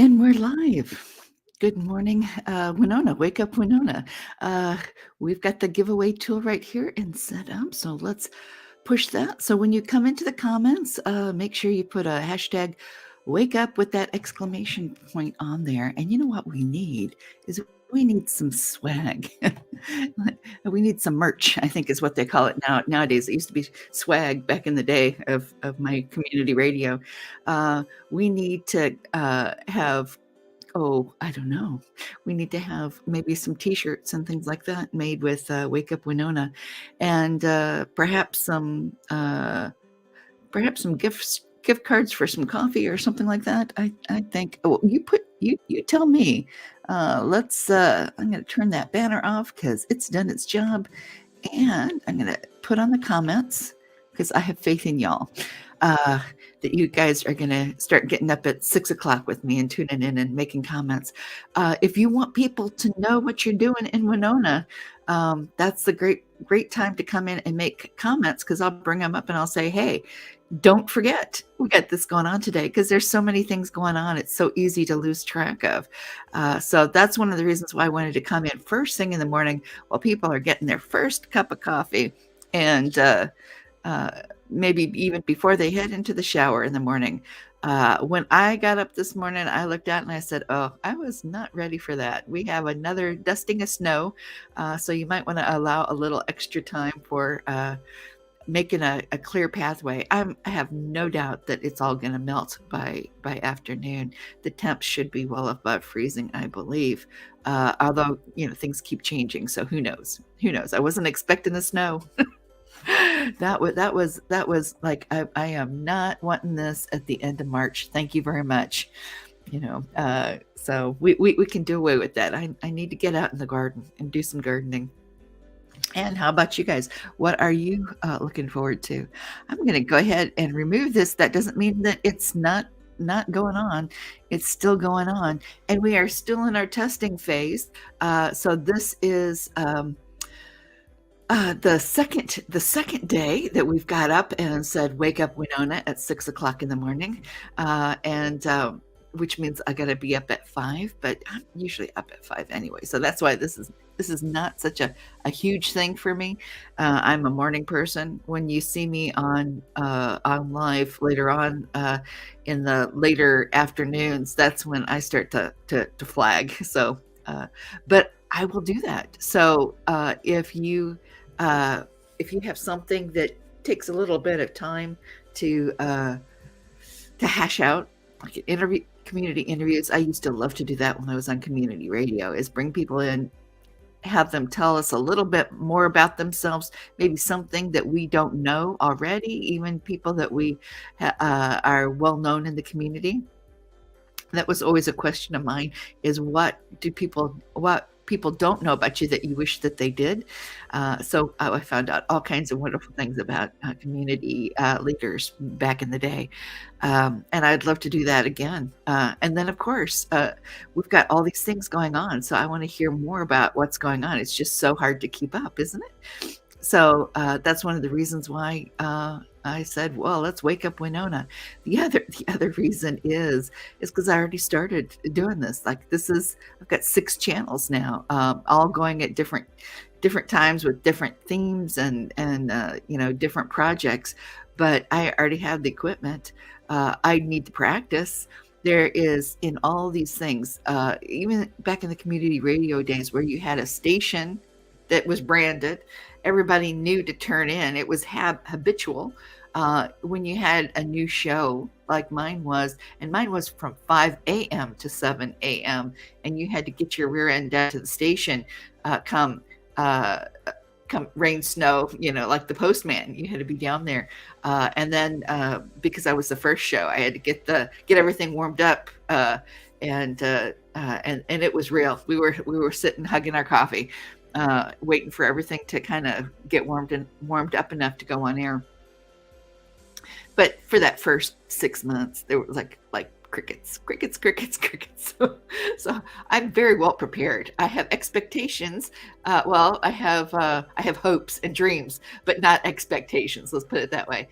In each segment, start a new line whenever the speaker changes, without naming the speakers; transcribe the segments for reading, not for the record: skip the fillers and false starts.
And we're live. Good morning, Winona. Wake up, Winona. Uh, we've got the giveaway tool right here and set up. So let's push that. So when you come into the comments, make sure you put a hashtag wake up with that exclamation point on there. And you know what we need is we need some swag. We need some merch, I think is what they call it nowadays. It used to be swag back in the day of my community radio. We need to have, oh, I don't know. We need to have maybe some T-shirts and things like that made with "Wake Up Winona," and perhaps some gift cards for some coffee or something like that. I think. Oh, you tell me. Let's. I'm going to turn that banner off because it's done its job, and I'm going to put on the comments because I have faith in y'all. That you guys are going to start getting up at 6 o'clock with me and tuning in and making comments. If you want people to know what you're doing in Winona, that's the great time to come in and make comments because I'll bring them up and I'll say, hey, don't forget we got this going on today because there's so many things going on. It's so easy to lose track of. So that's one of the reasons why I wanted to come in first thing in the morning while people are getting their first cup of coffee and maybe even before they head into the shower in the morning. When I got up this morning, I looked out and I said, oh, I was not ready for that. We have another dusting of snow. So you might want to allow a little extra time for making a clear pathway. I have no doubt that it's all going to melt by afternoon. The temps should be well above freezing, I believe. Although, things keep changing. So who knows? Who knows? I wasn't expecting the snow. That was like I am not wanting this at the end of March. Thank you very much. So we can do away with that. I need to get out in the garden and do some gardening. And how about you guys? What are you looking forward to? I'm going to go ahead and remove this. That doesn't mean that it's not going on. It's still going on, and we are still in our testing phase. So this is. The second day that we've got up and said, wake up Winona at 6 o'clock in the morning. And which means I got to be up at 5, but I'm usually up at 5 anyway. So that's why this is not such a huge thing for me. I'm a morning person. When you see me on live later on in the later afternoons, that's when I start to flag. So, but I will do that. So if you have something that takes a little bit of time to hash out, like community interviews, I used to love to do that when I was on community radio, is bring people in, have them tell us a little bit more about themselves, maybe something that we don't know already, even people that we are well known in the community. That was always a question of mine, is what people don't know about you that you wish that they did. So I found out all kinds of wonderful things about community leaders back in the day. And I'd love to do that again. And then, of course, we've got all these things going on. So I want to hear more about what's going on. It's just so hard to keep up, isn't it? So that's one of the reasons why I said, well, let's wake up Winona. The other reason is because I already started doing this. Like I've got 6 channels now, all going at different times with different themes and different projects. But I already have the equipment. I need to practice. There is, in all these things, even back in the community radio days where you had a station that was branded, everybody knew to turn in. It was habitual. When you had a new show like mine was, and mine was from 5 a.m. to 7 a.m., and you had to get your rear end down to the station, come rain, snow, like the postman. You had to be down there. And then because I was the first show, I had to get everything warmed up. And it was real. We were sitting hugging our coffee, waiting for everything to kind of get warmed up enough to go on air. But for that first 6 months, there was like crickets. So I'm very well prepared. I have expectations. I have hopes and dreams, but not expectations. Let's put it that way.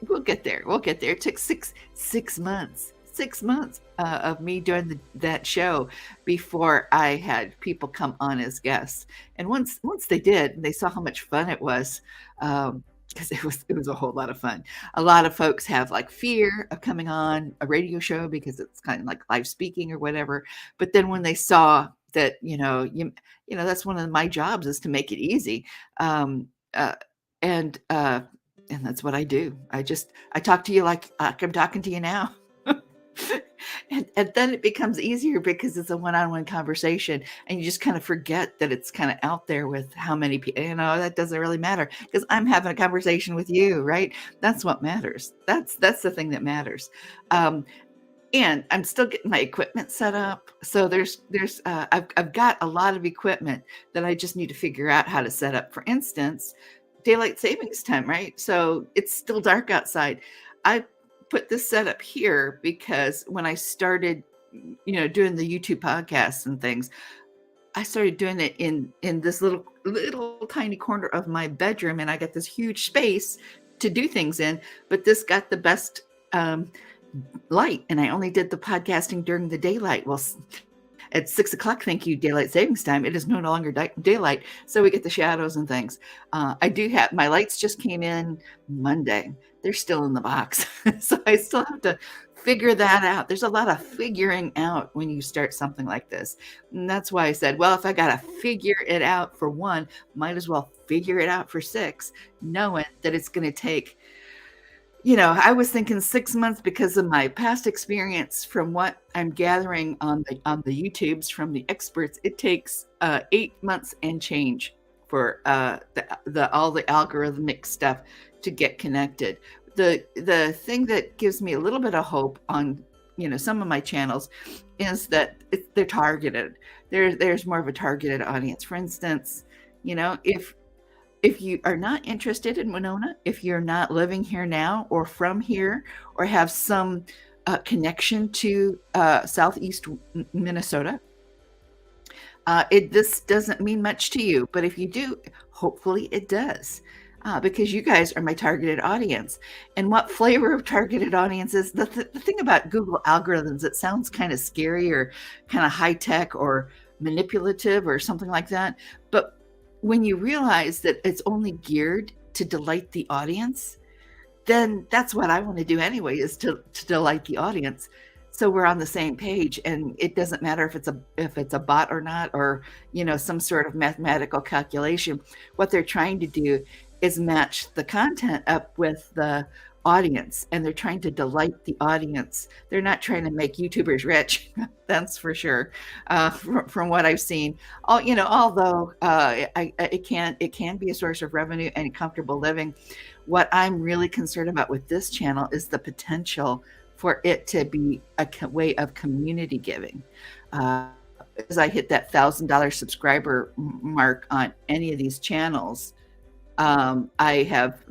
We'll get there. It took six months. 6 months, of me doing that show before I had people come on as guests, and once they did, and they saw how much fun it was, because it was a whole lot of fun. A lot of folks have, like, fear of coming on a radio show because it's kinda like live speaking or whatever, but then when they saw that, that's one of my jobs is to make it easy, um, uh, and, uh and that's what I do. I talk to you like I'm talking to you now. And then it becomes easier because it's a one-on-one conversation, and you just kinda forget that it's kinda out there with how many people. That doesn't really matter because 'cause I'm having a conversation with you, right? That's what matters. That's the thing that matters. Um, and I'm still getting my equipment set up. So I've got a lot of equipment that I just need to figure out how to set up. For instance, daylight savings time, right? So it's still dark outside. I put this setup here because when I started, doing the YouTube podcasts and things, I started doing it in this little tiny corner of my bedroom, and I got this huge space to do things in, but this got the best um, light, and I only did the podcasting during the daylight. Well, at 6 o'clock, thank you, daylight savings time, it is no longer daylight, so we get the shadows and things. I do have my lights just came in Monday. They're still in the box, so I still have to figure that out. There's a lot of figuring out when you start something like this, and that's why I said, well, if I got to figure it out for one, might as well figure it out for six, knowing that it's going to take. I was thinking 6 months because of my past experience from what I'm gathering on the YouTubes from the experts. It takes, 8 months and change for, the all the algorithmic stuff to get connected. The thing that gives me a little bit of hope on, some of my channels is that they're targeted. There's more of a targeted audience. For instance, if you are not interested in Winona, if you're not living here now or from here or have some connection to Southeast Minnesota, this doesn't mean much to you. But if you do, hopefully it does. Because you guys are my targeted audience. And what flavor of targeted audience is the thing about Google algorithms, it sounds kind of scary or kind of high tech or manipulative or something like that. But when you realize that it's only geared to delight the audience, then that's what I want to do anyway, is to delight the audience. So we're on the same page, and it doesn't matter if it's a bot or not, or some sort of mathematical calculation. What they're trying to do is match the content up with the audience, and they're trying to delight the audience. They're not trying to make YouTubers rich, that's for sure. From what I've seen, although it can be a source of revenue and comfortable living. What I'm really concerned about with this channel is the potential for it to be a way of community giving. As I hit that $1,000 subscriber mark on any of these channels, I have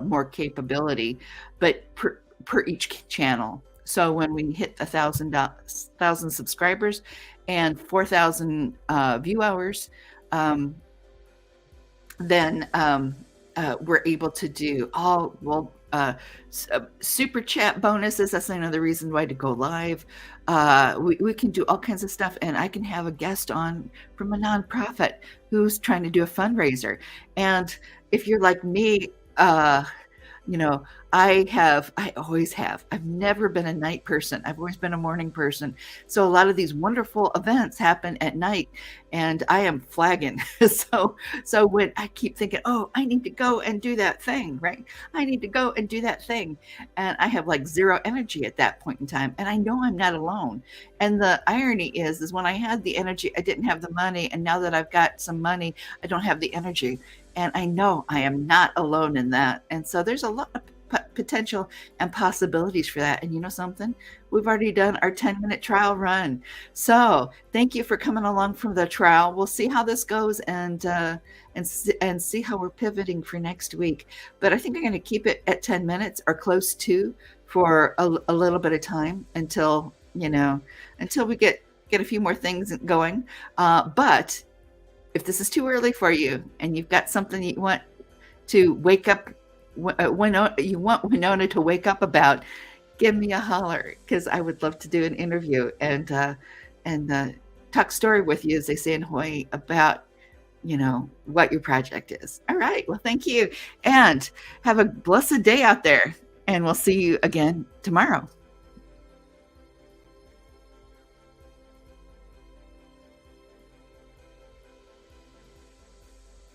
more capability, but per each channel. So when we hit 1,000 subscribers and 4,000 view hours, then we're able to do super chat bonuses. That's another reason why to go live. We can do all kinds of stuff, and I can have a guest on from a nonprofit who's trying to do a fundraiser. And if you're like me, I always have. I've never been a night person. I've always been a morning person. So a lot of these wonderful events happen at night, and I am flagging. So when I keep thinking, oh, I need to go and do that thing, right? I need to go and do that thing. And I have like zero energy at that point in time. And I know I'm not alone. And the irony is when I had the energy, I didn't have the money. And now that I've got some money, I don't have the energy. And I know I am not alone in that. And so there's a lot of potential and possibilities for that. And you know something? We've already done our 10-minute trial run. So thank you for coming along from the trial. We'll see how this goes and see how we're pivoting for next week. But I think I'm going to keep it at 10 minutes or close to for a little bit of time until we get a few more things going. But if this is too early for you and you've got something you want to wake up, you want Winona to wake up about, give me a holler because I would love to do an interview and talk story with you, as they say in Hawaii, about what your project is. All right. Well, thank you. And have a blessed day out there. And we'll see you again tomorrow.